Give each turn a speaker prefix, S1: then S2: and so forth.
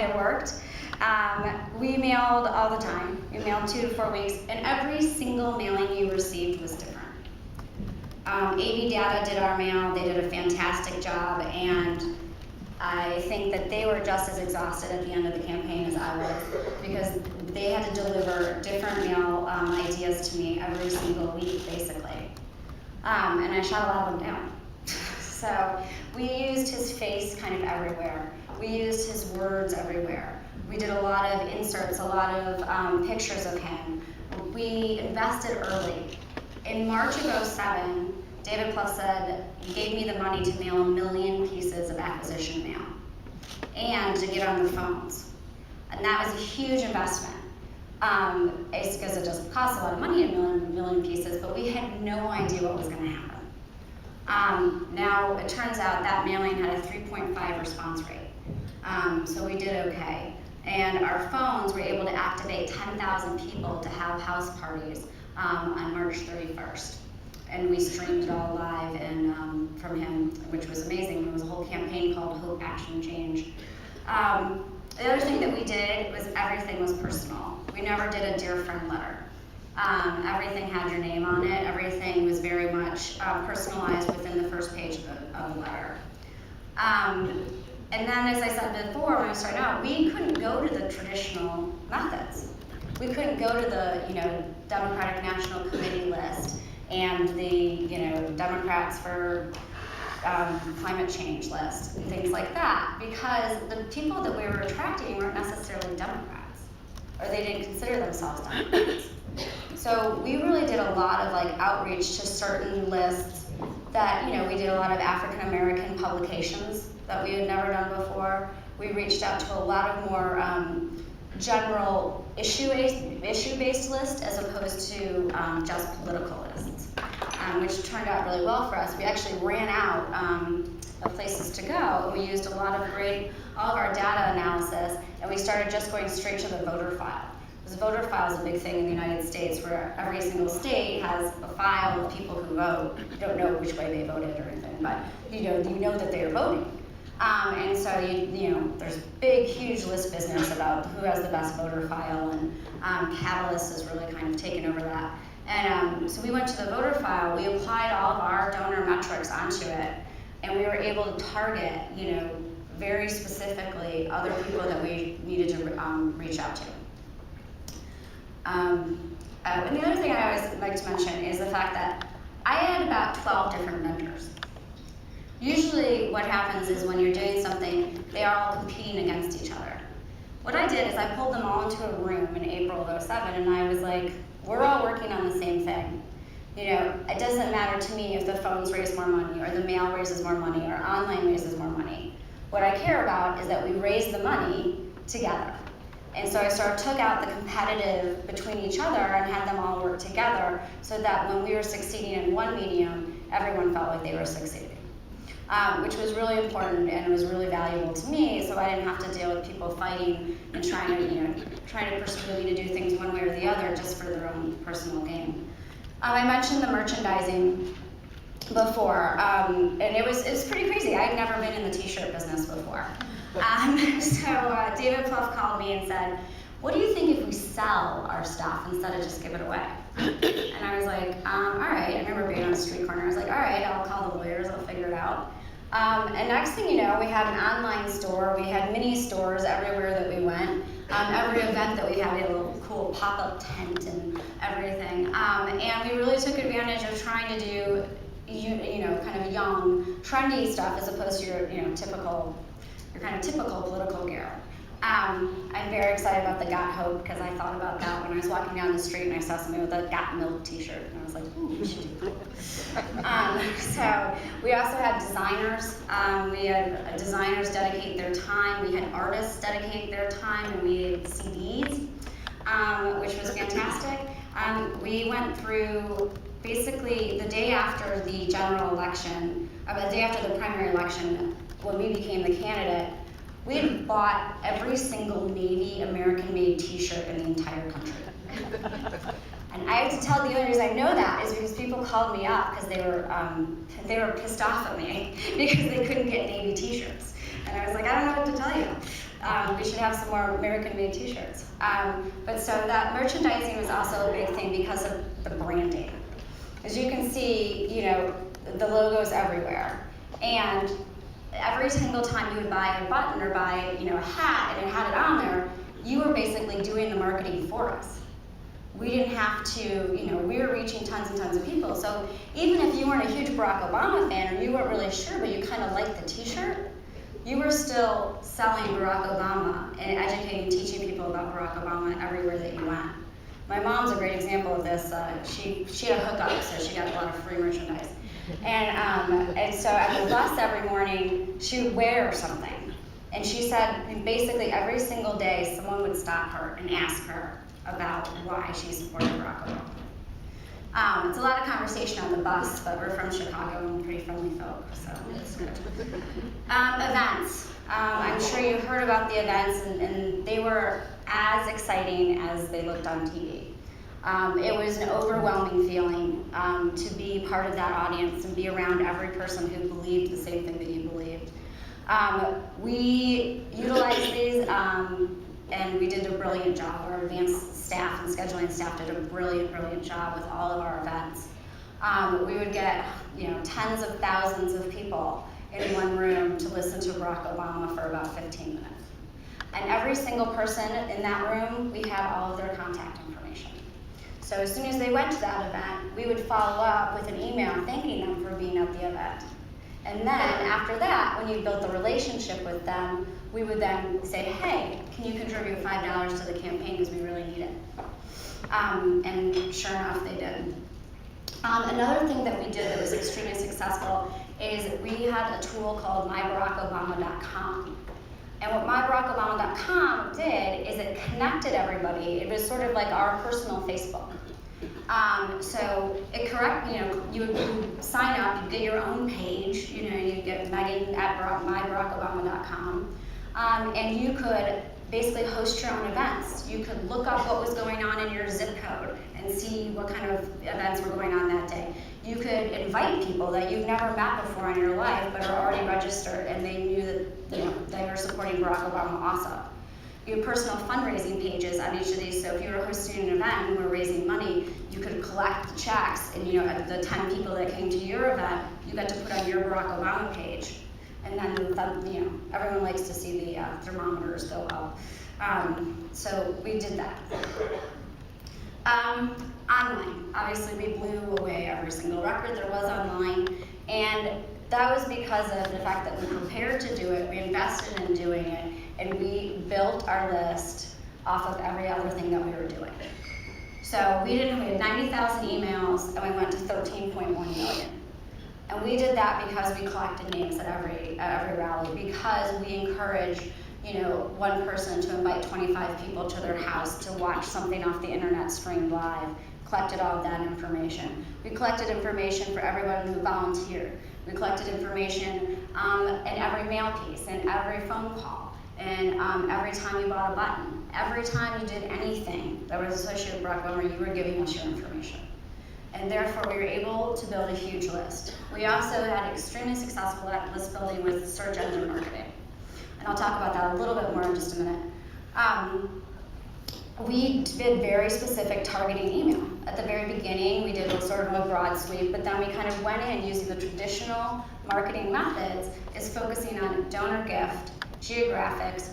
S1: it worked. We mailed all the time. We mailed 2 to 4 weeks, and every single mailing you received was different. AB Data did our mail. They did a fantastic job, and I think that they were just as exhausted at the end of the campaign as I was, because they had to deliver different mail ideas to me every single week, basically. And I shot a lot of them down. So we used his face kind of everywhere. We used his words everywhere. We did a lot of inserts, a lot of pictures of him. We invested early. In March of '07, David Plouffe said, he gave me the money to mail 1 million pieces of acquisition mail and to get on the phones. And that was a huge investment. It's because it doesn't cost a lot of money to mail 1 million pieces, but we had no idea what was going to happen. Now, it turns out that mailing had a 3.5 response rate. So we did okay. And our phones were able to activate 10,000 people to have house parties on March 31st. And we streamed it all live and from him, which was amazing. There was a whole campaign called Hope, Action, Change. The other thing that we did was everything was personal. We never did a dear friend letter. Everything had your name on it. Everything was very much personalized within the first page of the letter. And then, as I said before, when I started out, we couldn't go to the traditional methods. We couldn't go to the, Democratic National Committee list and the, Democrats for climate change list and things like that, because the people that we were attracting weren't necessarily Democrats, or they didn't consider themselves Democrats. So we really did a lot of outreach to certain lists that, we did a lot of African American publications that we had never done before. We reached out to a lot of more general issue-based lists as opposed to just political lists, which turned out really well for us. We actually ran out of places to go. We used all of our data analysis, and we started just going straight to the voter file. Because the voter file is a big thing in the United States, where every single state has a file of people who vote. You don't know which way they voted or anything, but you know that they are voting. And so there's big, huge list business about who has the best voter file, and Catalyst has really kind of taken over that. And so we went to the voter file, we applied all of our donor metrics onto it, and we were able to target, very specifically other people that we needed to reach out to. And the other thing I always like to mention is the fact that I had about 12 different vendors. Usually what happens is when you're doing something, they are all competing against each other. What I did is I pulled them all into a room in April of '07, and I was like, we're all working on the same thing. It doesn't matter to me if the phones raise more money, or the mail raises more money, or online raises more money. What I care about is that we raise the money together. And so I took out the competitive between each other and had them all work together so that when we were succeeding in one medium, everyone felt like they were succeeding. Which was really important, and it was really valuable to me, so I didn't have to deal with people fighting and trying to persuade me to do things one way or the other just for their own personal gain. I mentioned the merchandising before, and it was pretty crazy. I'd never been in the t-shirt business before. So David Plouffe called me and said, what do you think if we sell our stuff instead of just give it away? And I was like, all right. I remember being on the street corner. I was like, all right, I'll call the lawyers, I'll figure it out. And next thing you know, we had an online store. We had mini stores everywhere that we went. Every event that we had, we had a little cool pop-up tent and everything. And we really took advantage of trying to do, kind of young, trendy stuff as opposed to your, typical political gear. I'm very excited about the Got Hope, because I thought about that when I was walking down the street and I saw somebody with a Got Milk t-shirt, and I was like, ooh, we should do that. So we also had designers. We had designers dedicate their time. We had artists dedicate their time, and we had CDs, which was fantastic. We went through basically the day after the general election, or the day after the primary election, when we became the candidate. We had bought every single Navy American-made t-shirt in the entire country. And I have to tell the only reason I know that is because people called me up because they were pissed off at me because they couldn't get Navy t-shirts. And I was like, I don't know what to tell you. We should have some more American-made t-shirts. But so that merchandising was also a big thing because of the branding. As you can see, the logos everywhere. And every single time you would buy a button or buy, a hat and it had it on there, you were basically doing the marketing for us. We didn't have to, we were reaching tons and tons of people. So even if you weren't a huge Barack Obama fan or you weren't really sure, but you kind of liked the t-shirt, you were still selling Barack Obama and educating, teaching people about Barack Obama everywhere that you went. My mom's a great example of this. She had a hookup, so she got a lot of free merchandise. And so at the bus every morning, she would wear something. And she said basically every single day someone would stop her and ask her about why she supported Barack Obama. It's a lot of conversation on the bus, but we're from Chicago and pretty friendly folk, so it's good. Events. I'm sure you heard about the events, and they were as exciting as they looked on TV. It was an overwhelming feeling to be part of that audience and be around every person who believed the same thing that you believed. We utilized these and we did a brilliant job. Our advanced staff and scheduling staff did a brilliant job with all of our events. We would get tens of thousands of people in one room to listen to Barack Obama for about 15 minutes. And every single person in that room, we had all of their contact information. So as soon as they went to that event, we would follow up with an email thanking them for being at the event. And then after that, when you built the relationship with them, we would then say, hey, can you contribute $5 to the campaign because we really need it? And sure enough, they did. Another thing that we did that was extremely successful is we had a tool called MyBarackObama.com. And what MyBarackObama.com did is it connected everybody. It was sort of like our personal Facebook. So it you would sign up, you'd get your own page, you'd get Megan at MyBarackObama.com, and you could basically host your own events. You could look up what was going on in your zip code and see what kind of events were going on that day. You could invite people that you've never met before in your life but are already registered and they knew that they were supporting Barack Obama also. You have personal fundraising pages on each of these, so if you were hosting an event and were raising money, you could collect the checks, and the 10 people that came to your event, you got to put on your Barack Obama page. And then, everyone likes to see the thermometers go up. So we did that. Online, obviously we blew away every single record there was online, and that was because of the fact that we prepared to do it, we invested in doing it, and we built our list off of every other thing that we were doing. So we had 90,000 emails, and we went to 13.1 million. And we did that because we collected names at every rally, because we encourage one person to invite 25 people to their house to watch something off the internet streamed live, collected all of that information. We collected information for everyone who volunteered. We collected information in every mail piece, and every phone call, and every time you bought a button. Every time you did anything that was associated with Barack Obama, you were giving us your information. And therefore, we were able to build a huge list. We also had extremely successful at list building with search engine marketing. And I'll talk about that a little bit more in just a minute. We did very specific targeting email. At the very beginning, we did sort of a broad sweep, but then we kind of went in using the traditional marketing methods, is focusing on donor gift, geographics,